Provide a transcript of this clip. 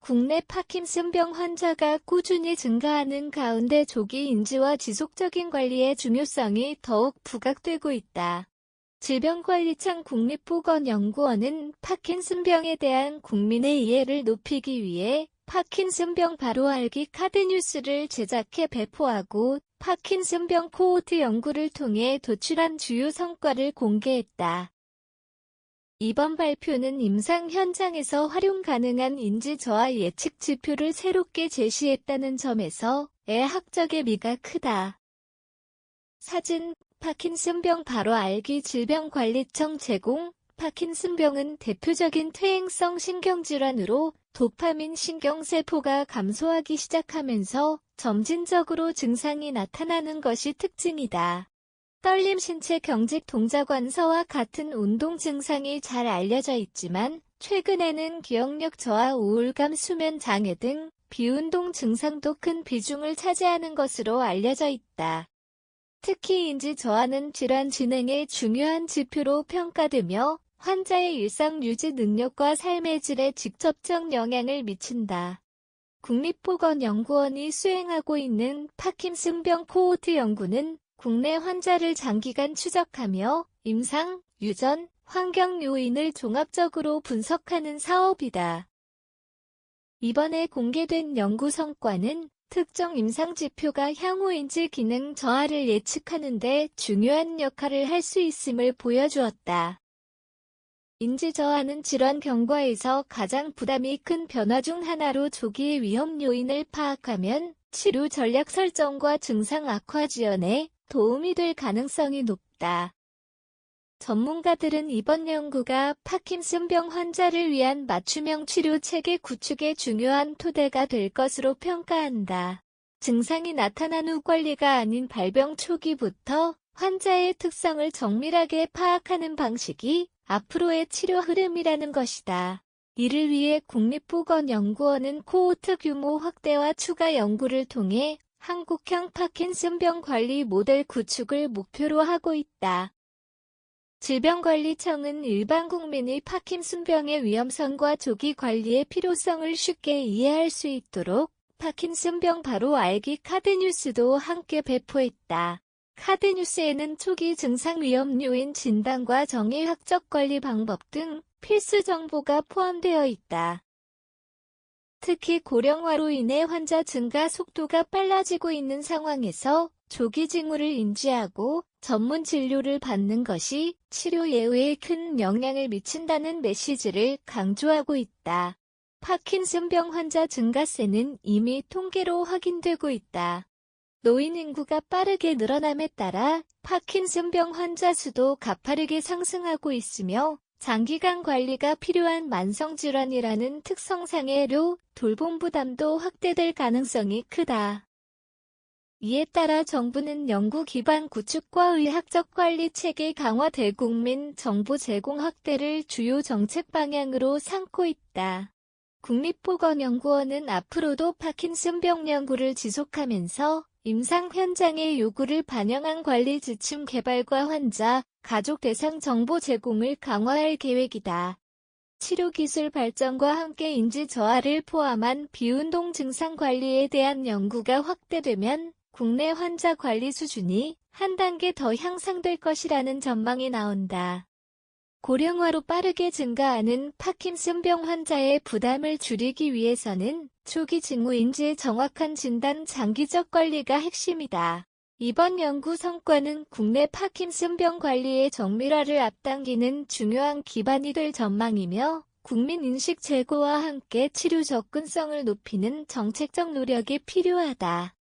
국내 파킨슨병 환자가 꾸준히 증가하는 가운데 조기 인지와 지속적인 관리의 중요성이 더욱 부각되고 있다. 질병관리청 국립보건연구원은 파킨슨병에 대한 국민의 이해를 높이기 위해 파킨슨병 바로 알기 카드 뉴스를 제작해 배포하고 파킨슨병 코호트 연구를 통해 도출한 주요 성과를 공개했다. 이번 발표는 임상 현장에서 활용 가능한 인지 저하 예측 지표를 새롭게 제시했다는 점에서 학적 의미가 크다. 사진, 파킨슨병 바로 알기 질병관리청 제공. 파킨슨병은 대표적인 퇴행성 신경질환으로 도파민 신경세포가 감소하기 시작하면서 점진적으로 증상이 나타나는 것이 특징이다. 떨림, 신체 경직, 동작완서와 같은 운동 증상이 잘 알려져 있지만 최근에는 기억력 저하, 우울감, 수면 장애 등 비운동 증상도 큰 비중을 차지하는 것으로 알려져 있다. 특히 인지 저하는 질환 진행의 중요한 지표로 평가되며 환자의 일상 유지 능력과 삶의 질에 직접적 영향을 미친다. 국립보건연구원이 수행하고 있는 파킨슨병 코호트 연구는 국내 환자를 장기간 추적하며 임상, 유전, 환경 요인을 종합적으로 분석하는 사업이다. 이번에 공개된 연구 성과는 특정 임상 지표가 향후 인지 기능 저하를 예측하는 데 중요한 역할을 할 수 있음을 보여주었다. 인지 저하는 질환 경과에서 가장 부담이 큰 변화 중 하나로 조기의 위험 요인을 파악하면 치료 전략 설정과 증상 악화 지연에 도움이 될 가능성이 높다. 전문가들은 이번 연구가 파킨슨병 환자를 위한 맞춤형 치료 체계 구축의 중요한 토대가 될 것으로 평가한다. 증상이 나타난 후 관리가 아닌 발병 초기부터 환자의 특성을 정밀하게 파악하는 방식이 앞으로의 치료 흐름이라는 것이다. 이를 위해 국립보건연구원은 코호트 규모 확대와 추가 연구를 통해 한국형 파킨슨병 관리 모델 구축을 목표로 하고 있다. 질병관리청은 일반 국민이 파킨슨병의 위험성과 조기 관리의 필요성을 쉽게 이해할 수 있도록 파킨슨병 바로 알기 카드 뉴스도 함께 배포했다. 카드 뉴스에는 초기 증상 위험 요인 진단과 정의학적 관리 방법 등 필수 정보가 포함되어 있다. 특히 고령화로 인해 환자 증가 속도가 빨라지고 있는 상황에서 조기 징후를 인지하고 전문 진료를 받는 것이 치료 예후에 큰 영향을 미친다는 메시지를 강조하고 있다. 파킨슨병 환자 증가세는 이미 통계로 확인되고 있다. 노인 인구가 빠르게 늘어남에 따라 파킨슨병 환자 수도 가파르게 상승하고 있으며 장기간 관리가 필요한 만성질환이라는 특성상의 돌봄 부담도 확대될 가능성이 크다. 이에 따라 정부는 연구 기반 구축과 의학적 관리 체계 강화, 대국민 정보 제공 확대를 주요 정책 방향으로 삼고 있다. 국립보건연구원은 앞으로도 파킨슨병 연구를 지속하면서 임상 현장의 요구를 반영한 관리 지침 개발과 환자, 가족 대상 정보 제공을 강화할 계획이다. 치료기술 발전과 함께 인지 저하를 포함한 비운동 증상 관리에 대한 연구가 확대되면 국내 환자 관리 수준이 한 단계 더 향상될 것이라는 전망이 나온다. 고령화로 빠르게 증가하는 파킨슨병 환자의 부담을 줄이기 위해서는 초기 징후 인지의 정확한 진단, 장기적 관리가 핵심이다. 이번 연구 성과는 국내 파킨슨병 관리의 정밀화를 앞당기는 중요한 기반이 될 전망이며 국민 인식 제고와 함께 치료 접근성을 높이는 정책적 노력이 필요하다.